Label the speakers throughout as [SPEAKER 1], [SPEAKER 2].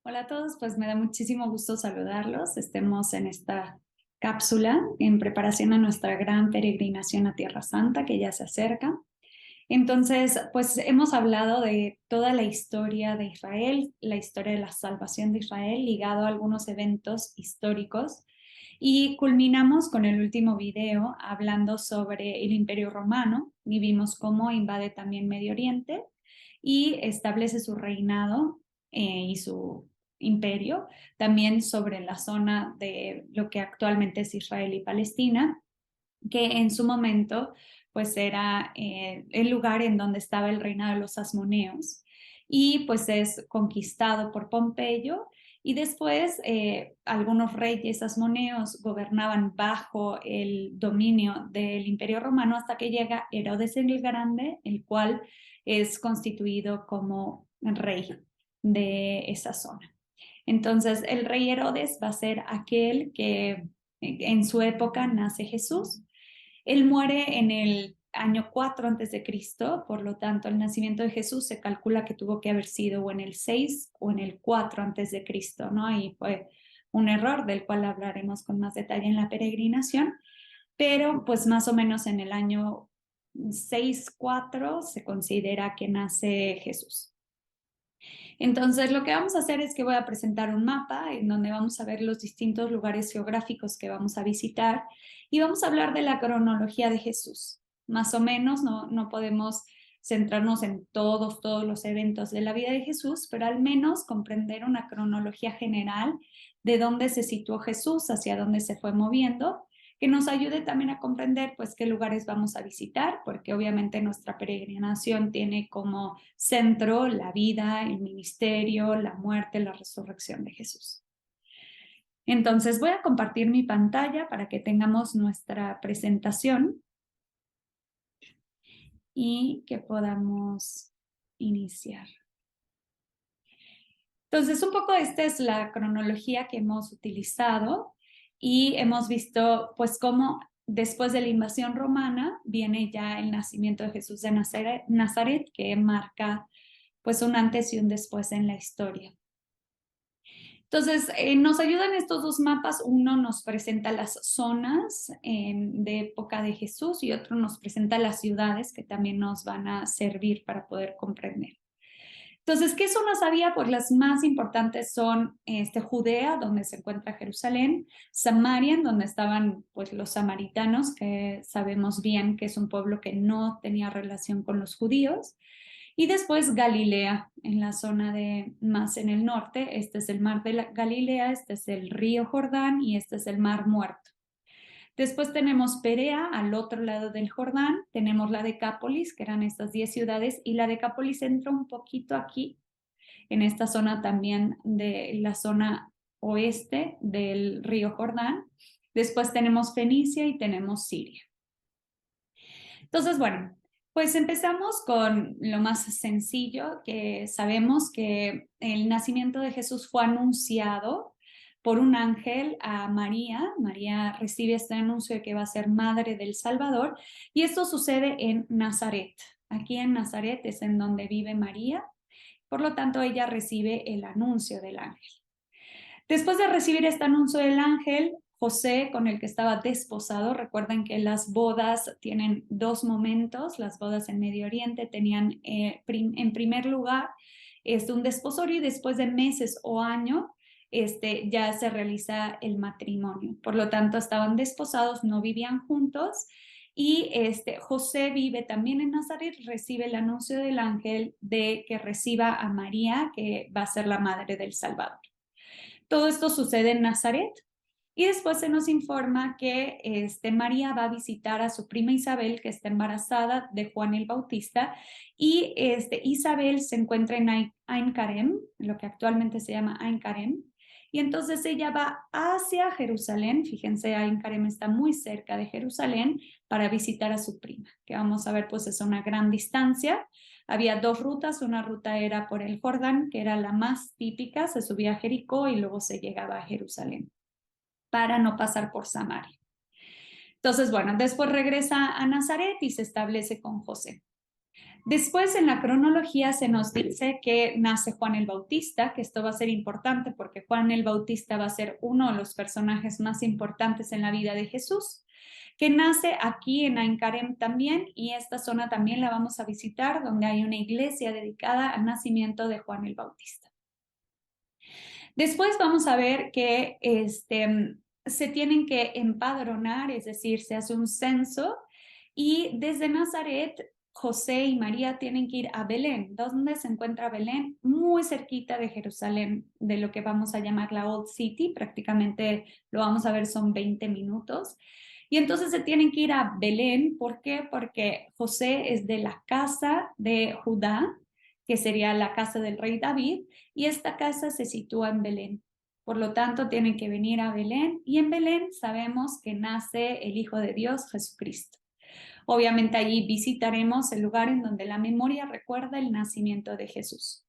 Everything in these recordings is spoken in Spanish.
[SPEAKER 1] Hola a todos, pues me da muchísimo gusto saludarlos. Estemos en esta cápsula en preparación a nuestra gran peregrinación a Tierra Santa que ya se acerca. Entonces, pues hemos hablado de toda la historia de Israel, la historia de la salvación de Israel, ligado a algunos eventos históricos. Y culminamos con el último video hablando sobre el Imperio Romano y vimos cómo invade también Medio Oriente y establece su reinado y su imperio también sobre la zona de lo que actualmente es Israel y Palestina, que en su momento pues era el lugar en donde estaba el reinado de los asmoneos y pues es conquistado por Pompeyo y después algunos reyes asmoneos gobernaban bajo el dominio del Imperio Romano hasta que llega Herodes el Grande, el cual es constituido como rey de esa zona. Entonces, el rey Herodes va a ser aquel que en su época nace Jesús. Él muere en el año 4 antes de Cristo, por lo tanto, el nacimiento de Jesús se calcula que tuvo que haber sido o en el 6 o en el 4 antes de Cristo, ¿no? Ahí fue un error del cual hablaremos con más detalle en la peregrinación, pero pues más o menos en el año 6-4 se considera que nace Jesús. Entonces, lo que vamos a hacer es que voy a presentar un mapa en donde vamos a ver los distintos lugares geográficos que vamos a visitar y vamos a hablar de la cronología de Jesús. Más o menos, no podemos centrarnos en todos los eventos de la vida de Jesús, pero al menos comprender una cronología general de dónde se situó Jesús, hacia dónde se fue moviendo, que nos ayude también a comprender pues qué lugares vamos a visitar, porque obviamente nuestra peregrinación tiene como centro la vida, el ministerio, la muerte, la resurrección de Jesús. Entonces voy a compartir mi pantalla para que tengamos nuestra presentación y que podamos iniciar. Entonces, un poco esta es la cronología que hemos utilizado y hemos visto pues cómo después de la invasión romana viene ya el nacimiento de Jesús de Nazaret, que marca pues un antes y un después en la historia. Entonces, nos ayudan estos dos mapas. Uno nos presenta las zonas de época de Jesús y otro nos presenta las ciudades que también nos van a servir para poder comprender. Entonces, ¿qué zonas había? Pues las más importantes son Judea, donde se encuentra Jerusalén, Samaria, en donde estaban pues, los samaritanos, que sabemos bien que es un pueblo que no tenía relación con los judíos, y después Galilea, en la zona de más en el norte. Este es el mar de Galilea, este es el río Jordán y este es el mar Muerto. Después tenemos Perea, al otro lado del Jordán, tenemos la Decápolis, que eran estas 10 ciudades, y la Decápolis entra un poquito aquí, en esta zona también de la zona oeste del río Jordán. Después tenemos Fenicia y tenemos Siria. Entonces, bueno, pues empezamos con lo más sencillo, que sabemos que el nacimiento de Jesús fue anunciado por un ángel a María. María recibe este anuncio de que va a ser madre del Salvador y esto sucede en Nazaret. Aquí en Nazaret es en donde vive María, por lo tanto ella recibe el anuncio del ángel. Después de recibir este anuncio del ángel, José, con el que estaba desposado, recuerden que las bodas tienen dos momentos, las bodas en Medio Oriente tenían en primer lugar un desposorio y después de meses o año ya se realiza el matrimonio. Por lo tanto, estaban desposados, no vivían juntos y José vive también en Nazaret, recibe el anuncio del ángel de que reciba a María, que va a ser la madre del Salvador. Todo esto sucede en Nazaret y después se nos informa que María va a visitar a su prima Isabel, que está embarazada de Juan el Bautista, y Isabel se encuentra en Ain Karem, lo que actualmente se llama Ain Karem, y entonces ella va hacia Jerusalén. Fíjense, Ain Karem está muy cerca de Jerusalén para visitar a su prima, que vamos a ver pues es una gran distancia. Había dos rutas, una ruta era por el Jordán, que era la más típica, se subía a Jericó y luego se llegaba a Jerusalén para no pasar por Samaria. Entonces, bueno, después regresa a Nazaret y se establece con José. Después en la cronología se nos dice que nace Juan el Bautista, que esto va a ser importante porque Juan el Bautista va a ser uno de los personajes más importantes en la vida de Jesús, que nace aquí en Ain Karem también, y esta zona también la vamos a visitar, donde hay una iglesia dedicada al nacimiento de Juan el Bautista. Después vamos a ver que se tienen que empadronar, es decir, se hace un censo, y desde Nazaret José y María tienen que ir a Belén. ¿Dónde se encuentra Belén? Muy cerquita de Jerusalén, de lo que vamos a llamar la Old City, prácticamente lo vamos a ver, son 20 minutos. Y entonces se tienen que ir a Belén. ¿Por qué? Porque José es de la casa de Judá, que sería la casa del rey David, y esta casa se sitúa en Belén. Por lo tanto, tienen que venir a Belén, y en Belén sabemos que nace el Hijo de Dios, Jesucristo. Obviamente allí visitaremos el lugar en donde la memoria recuerda el nacimiento de Jesús.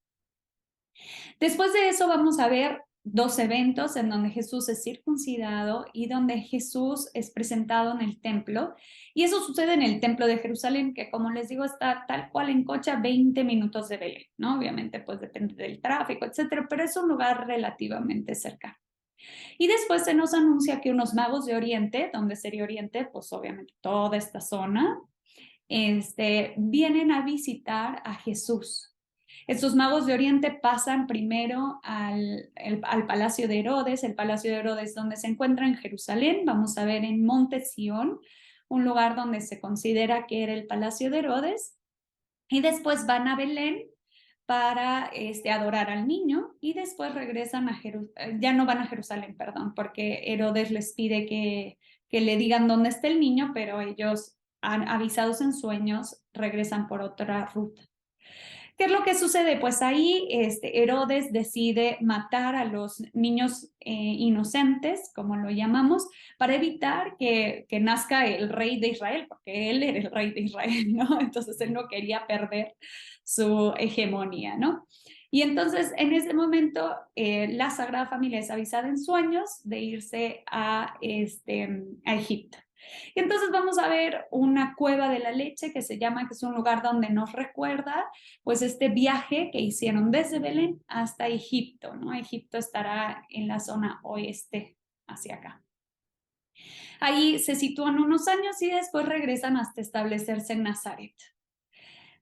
[SPEAKER 1] Después de eso vamos a ver dos eventos en donde Jesús es circuncidado y donde Jesús es presentado en el templo. Y eso sucede en el templo de Jerusalén, que como les digo está tal cual en coche a 20 minutos de Belén, ¿no? Obviamente pues depende del tráfico, etcétera, pero es un lugar relativamente cercano. Y después se nos anuncia que unos magos de Oriente, donde sería Oriente, pues obviamente toda esta zona, vienen a visitar a Jesús. Estos magos de Oriente pasan primero al Palacio de Herodes, el Palacio de Herodes donde se encuentra en Jerusalén, vamos a ver en Monte Sión, un lugar donde se considera que era el Palacio de Herodes, y después van a Belén para adorar al niño, y después regresan a Jerusalén, ya no van a Jerusalén, perdón, porque Herodes les pide que le digan dónde está el niño, pero ellos, avisados en sueños, regresan por otra ruta. ¿Qué es lo que sucede? Pues ahí Herodes decide matar a los niños inocentes, como lo llamamos, para evitar que nazca el rey de Israel, porque él era el rey de Israel, ¿no? Entonces él no quería perder su hegemonía, ¿no? Y entonces en ese momento la Sagrada Familia es avisada en sueños de irse a Egipto. Y entonces vamos a ver una cueva de la leche que se llama, que es un lugar donde nos recuerda pues este viaje que hicieron desde Belén hasta Egipto, ¿no? Egipto estará en la zona oeste, hacia acá. Ahí se sitúan unos años y después regresan hasta establecerse en Nazaret.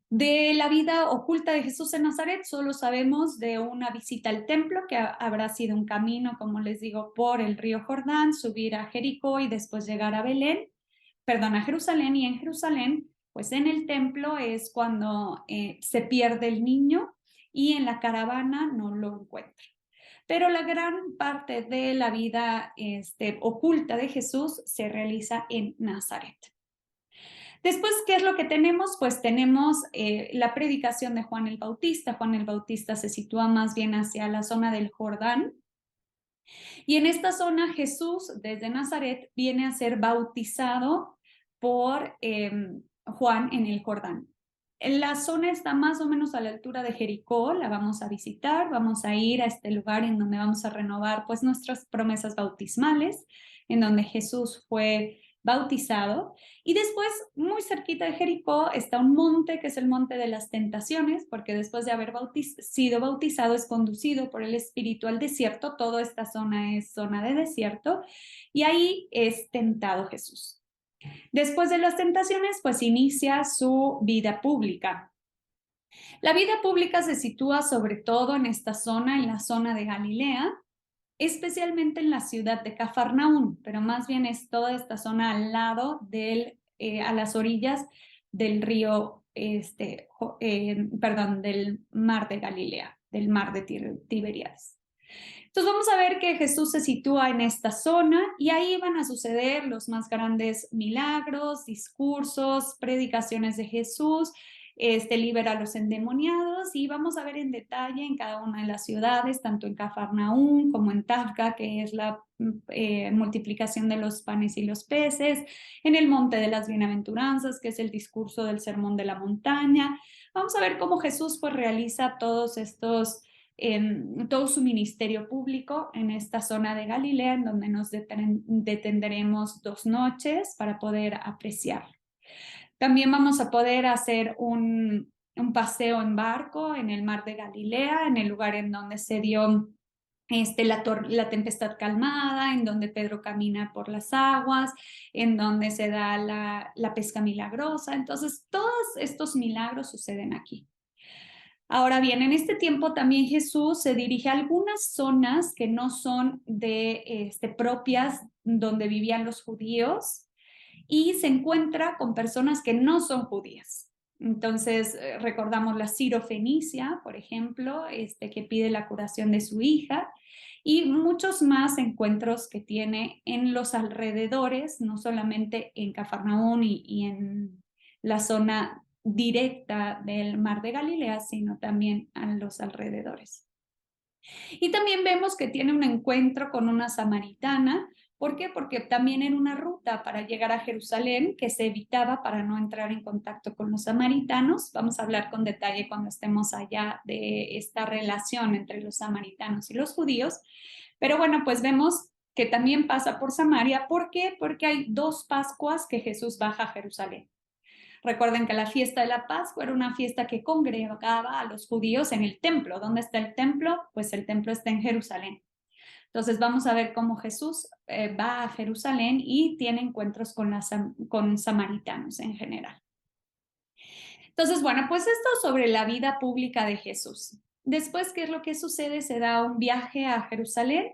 [SPEAKER 1] De la vida oculta de Jesús en Nazaret solo sabemos de una visita al templo, que habrá sido un camino, como les digo, por el río Jordán, subir a Jericó y después llegar a a Jerusalén, y en Jerusalén, pues en el templo es cuando se pierde el niño, y en la caravana no lo encuentra. Pero la gran parte de la vida oculta de Jesús se realiza en Nazaret. Después, ¿qué es lo que tenemos? Pues tenemos la predicación de Juan el Bautista. Juan el Bautista se sitúa más bien hacia la zona del Jordán. Y en esta zona Jesús, desde Nazaret, viene a ser bautizado por Juan en el Jordán. La zona está más o menos a la altura de Jericó, la vamos a visitar, vamos a ir a este lugar en donde vamos a renovar pues nuestras promesas bautismales, en donde Jesús fue bautizado. Y después, muy cerquita de Jericó, está un monte que es el Monte de las Tentaciones, porque después de haber sido bautizado es conducido por el Espíritu al desierto. Toda esta zona es zona de desierto, y ahí es tentado Jesús. Después de las tentaciones, pues inicia su vida pública. La vida pública se sitúa sobre todo en esta zona, en la zona de Galilea, especialmente en la ciudad de Cafarnaún, pero más bien es toda esta zona al lado a las orillas del río, del mar de Galilea, del mar de Tiberíades. Entonces vamos a ver que Jesús se sitúa en esta zona, y ahí van a suceder los más grandes milagros, discursos, predicaciones de Jesús, libera a los endemoniados, y vamos a ver en detalle en cada una de las ciudades, tanto en Cafarnaún como en Tabga, que es la multiplicación de los panes y los peces, en el Monte de las Bienaventuranzas, que es el discurso del Sermón de la Montaña. Vamos a ver cómo Jesús pues realiza todos estos todo su ministerio público en esta zona de Galilea, en donde nos detendremos 2 noches para poder apreciarlo. También vamos a poder hacer un paseo en barco en el mar de Galilea, en el lugar en donde se dio la tempestad calmada, en donde Pedro camina por las aguas, en donde se da la pesca milagrosa. Entonces, todos estos milagros suceden aquí. Ahora bien, en este tiempo también Jesús se dirige a algunas zonas que no son propias donde vivían los judíos y se encuentra con personas que no son judías. Entonces, recordamos la Sirofenicia, por ejemplo, que pide la curación de su hija, y muchos más encuentros que tiene en los alrededores, no solamente en Cafarnaún y en la zona directa del Mar de Galilea, sino también a los alrededores. Y también vemos que tiene un encuentro con una samaritana. ¿Por qué? Porque también era una ruta para llegar a Jerusalén que se evitaba para no entrar en contacto con los samaritanos. Vamos a hablar con detalle cuando estemos allá de esta relación entre los samaritanos y los judíos. Pero bueno, pues vemos que también pasa por Samaria. ¿Por qué? Porque hay 2 Pascuas que Jesús baja a Jerusalén. Recuerden que la fiesta de la Pascua era una fiesta que congregaba a los judíos en el templo. ¿Dónde está el templo? Pues el templo está en Jerusalén. Entonces vamos a ver cómo Jesús va a Jerusalén y tiene encuentros con samaritanos en general. Entonces, bueno, pues esto sobre la vida pública de Jesús. Después, ¿qué es lo que sucede? Se da un viaje a Jerusalén.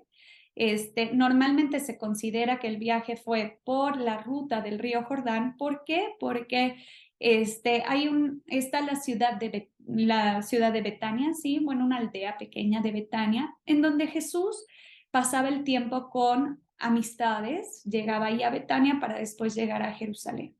[SPEAKER 1] Normalmente se considera que el viaje fue por la ruta del río Jordán. ¿Por qué? Porque está la ciudad de Betania, sí, bueno, una aldea pequeña de Betania, en donde Jesús pasaba el tiempo con amistades, llegaba ahí a Betania para después llegar a Jerusalén.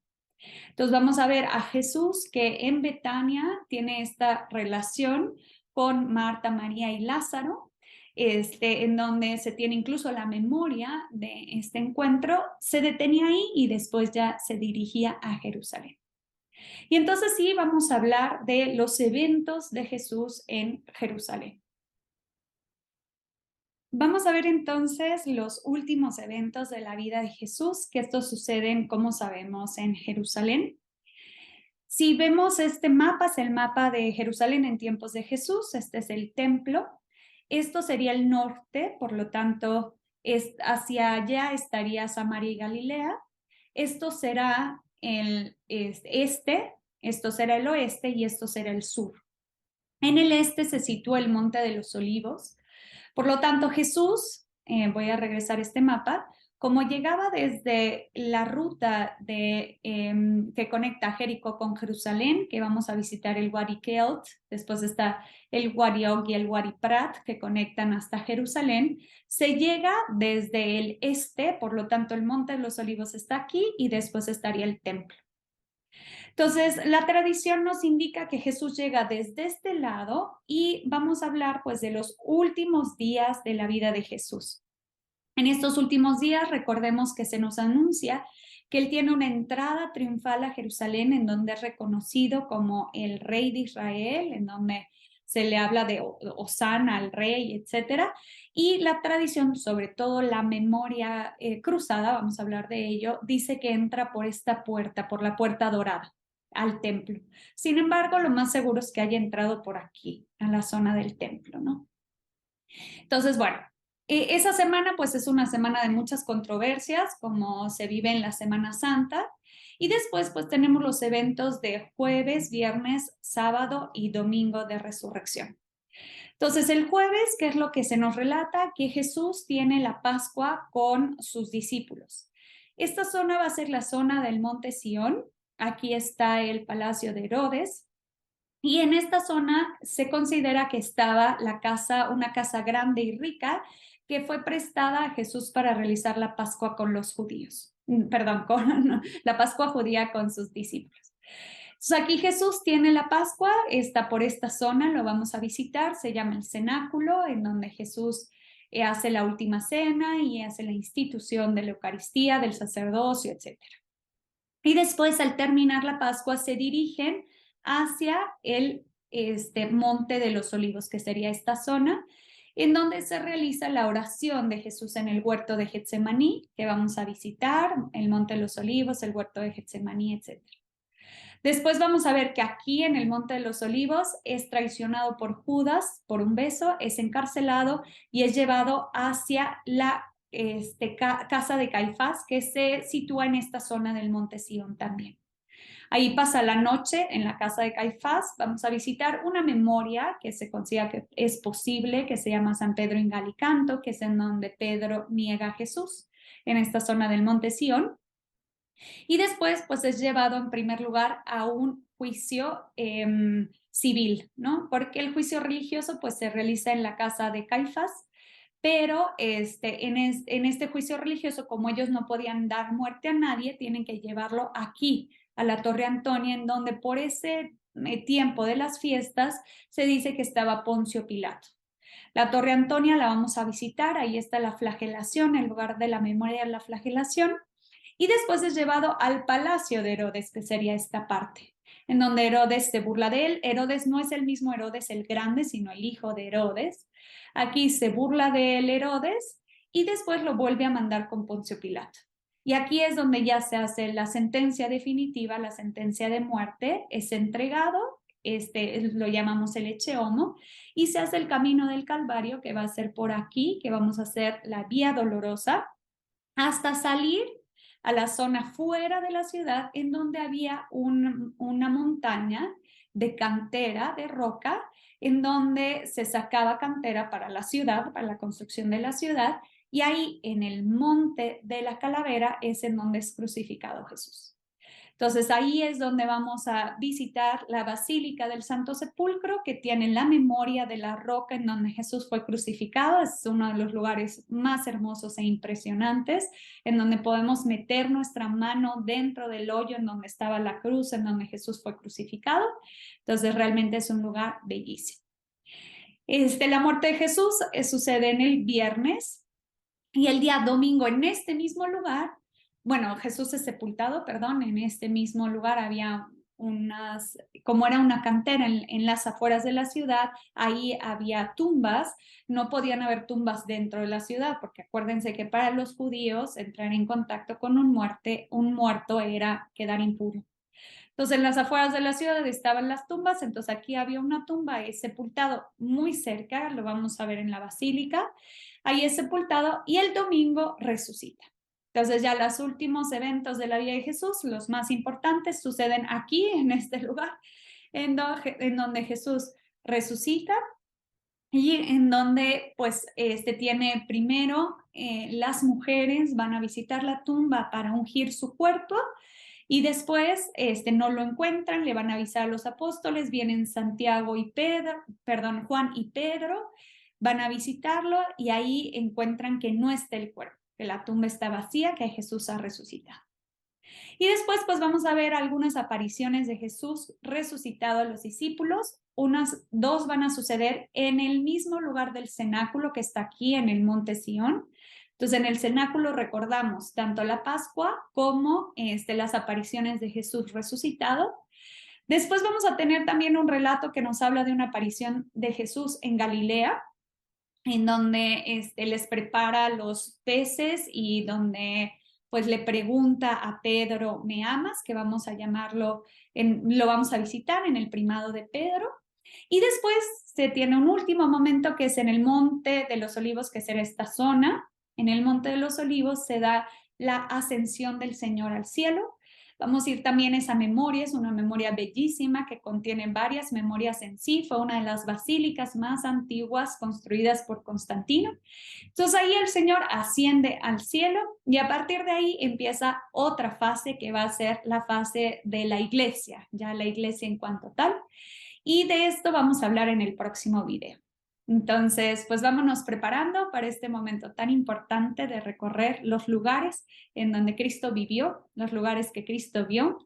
[SPEAKER 1] Entonces vamos a ver a Jesús que en Betania tiene esta relación con Marta, María y Lázaro, en donde se tiene incluso la memoria de este encuentro, se detenía ahí y después ya se dirigía a Jerusalén. Y entonces sí, vamos a hablar de los eventos de Jesús en Jerusalén. Vamos a ver entonces los últimos eventos de la vida de Jesús, que estos suceden, como sabemos, en Jerusalén. Si vemos este mapa, es el mapa de Jerusalén en tiempos de Jesús, este es el templo. Esto sería el norte, por lo tanto, hacia allá estaría Samaria y Galilea. Esto será el este, esto será el oeste y esto será el sur. En el este se sitúa el Monte de los Olivos. Por lo tanto, Jesús, voy a regresar a este mapa, como llegaba desde la ruta que conecta Jericó con Jerusalén, que vamos a visitar el Wadi Kelt, después está el Wadi Og y el Wadi Prat, que conectan hasta Jerusalén, se llega desde el este, por lo tanto el Monte de los Olivos está aquí y después estaría el templo. Entonces, la tradición nos indica que Jesús llega desde este lado y vamos a hablar pues de los últimos días de la vida de Jesús. En estos últimos días, recordemos que se nos anuncia que él tiene una entrada triunfal a Jerusalén en donde es reconocido como el rey de Israel, en donde se le habla de Hosana al rey, etcétera. Y la tradición, sobre todo la memoria cruzada, vamos a hablar de ello, dice que entra por esta puerta, por la puerta dorada al templo. Sin embargo, lo más seguro es que haya entrado por aquí, a la zona del templo, ¿no? Entonces, bueno, esa semana pues es una semana de muchas controversias, como se vive en la Semana Santa, y después pues tenemos los eventos de jueves, viernes, sábado y domingo de resurrección. Entonces, el jueves, ¿qué es lo que se nos relata? Que Jesús tiene la Pascua con sus discípulos. Esta zona va a ser la zona del Monte Sión. Aquí está el Palacio de Herodes. Y en esta zona se considera que estaba una casa grande y rica que fue prestada a Jesús para realizar la Pascua con los judíos. Perdón, la Pascua judía con sus discípulos. Entonces aquí Jesús tiene la Pascua, está por esta zona, lo vamos a visitar, se llama el cenáculo, en donde Jesús hace la última cena y hace la institución de la Eucaristía, del sacerdocio, etc. Y después, al terminar la Pascua, se dirigen hacia el Monte de los Olivos, que sería esta zona, en donde se realiza la oración de Jesús en el huerto de Getsemaní, que vamos a visitar, el Monte de los Olivos, el huerto de Getsemaní, etc. Después vamos a ver que aquí en el Monte de los Olivos es traicionado por Judas por un beso, es encarcelado y es llevado hacia la casa de Caifás, que se sitúa en esta zona del Monte Sión también. Ahí pasa la noche en la casa de Caifás. Vamos a visitar una memoria que se considera que es posible, que se llama San Pedro in Gallicanto, que es en donde Pedro niega a Jesús, en esta zona del Monte Sión. Y después, pues es llevado en primer lugar a un juicio civil, ¿no? Porque el juicio religioso, pues se realiza en la casa de Caifás, pero en este juicio religioso, como ellos no podían dar muerte a nadie, tienen que llevarlo aquí, a la Torre Antonia, en donde por ese tiempo de las fiestas se dice que estaba Poncio Pilato. La Torre Antonia la vamos a visitar, ahí está la flagelación, el lugar de la memoria de la flagelación, y después es llevado al palacio de Herodes, que sería esta parte, en donde Herodes se burla de él. Herodes no es el mismo Herodes el grande, sino el hijo de Herodes. Aquí se burla de él Herodes y después lo vuelve a mandar con Poncio Pilato. Y aquí es donde ya se hace la sentencia definitiva, la sentencia de muerte, es entregado, lo llamamos el Ecce Homo, y se hace el camino del Calvario, que va a ser por aquí, que vamos a hacer la Vía Dolorosa, hasta salir a la zona fuera de la ciudad, en donde había una montaña de cantera, de roca, en donde se sacaba cantera para la ciudad, para la construcción de la ciudad, y ahí en el monte de la Calavera es en donde es crucificado Jesús. Entonces ahí es donde vamos a visitar la Basílica del Santo Sepulcro, que tiene la memoria de la roca en donde Jesús fue crucificado. Es uno de los lugares más hermosos e impresionantes, en donde podemos meter nuestra mano dentro del hoyo en donde estaba la cruz, en donde Jesús fue crucificado. Entonces realmente es un lugar bellísimo. La muerte de Jesús sucede en el viernes y el día domingo en este mismo lugar, bueno, Jesús es sepultado, perdón, en este mismo lugar había como era una cantera en las afueras de la ciudad, ahí había tumbas, no podían haber tumbas dentro de la ciudad, porque acuérdense que para los judíos entrar en contacto con un muerto era quedar impuro. Entonces, en las afueras de la ciudad estaban las tumbas, entonces aquí había una tumba, es sepultado muy cerca, lo vamos a ver en la basílica, ahí es sepultado y el domingo resucita. Entonces ya los últimos eventos de la vida de Jesús, los más importantes, suceden aquí, en este lugar, en donde Jesús resucita y en donde pues tiene primero las mujeres van a visitar la tumba para ungir su cuerpo y después no lo encuentran, le van a avisar a los apóstoles, vienen Santiago y Pedro, perdón, Juan y Pedro, van a visitarlo y ahí encuentran que no está el cuerpo, que la tumba está vacía, que Jesús ha resucitado. Y después pues vamos a ver algunas apariciones de Jesús resucitado a los discípulos. Unas dos van a suceder en el mismo lugar del cenáculo que está aquí en el Monte Sión. Entonces en el cenáculo recordamos tanto la Pascua como las apariciones de Jesús resucitado. Después vamos a tener también un relato que nos habla de una aparición de Jesús en Galilea, en donde les prepara los peces y donde pues le pregunta a Pedro, ¿me amas? Que vamos a llamarlo, lo vamos a visitar en el primado de Pedro. Y después se tiene un último momento que es en el Monte de los Olivos, que será esta zona. En el Monte de los Olivos se da la ascensión del Señor al cielo. Vamos a ir también a esa memoria, es una memoria bellísima que contiene varias memorias en sí, fue una de las basílicas más antiguas construidas por Constantino. Entonces ahí el Señor asciende al cielo y a partir de ahí empieza otra fase que va a ser la fase de la iglesia, ya la iglesia en cuanto tal. Y de esto vamos a hablar en el próximo video. Entonces, pues vámonos preparando para este momento tan importante de recorrer los lugares en donde Cristo vivió, los lugares que Cristo vio,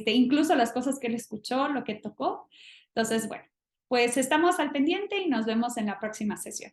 [SPEAKER 1] incluso las cosas que él escuchó, lo que tocó. Entonces, bueno, pues estamos al pendiente y nos vemos en la próxima sesión.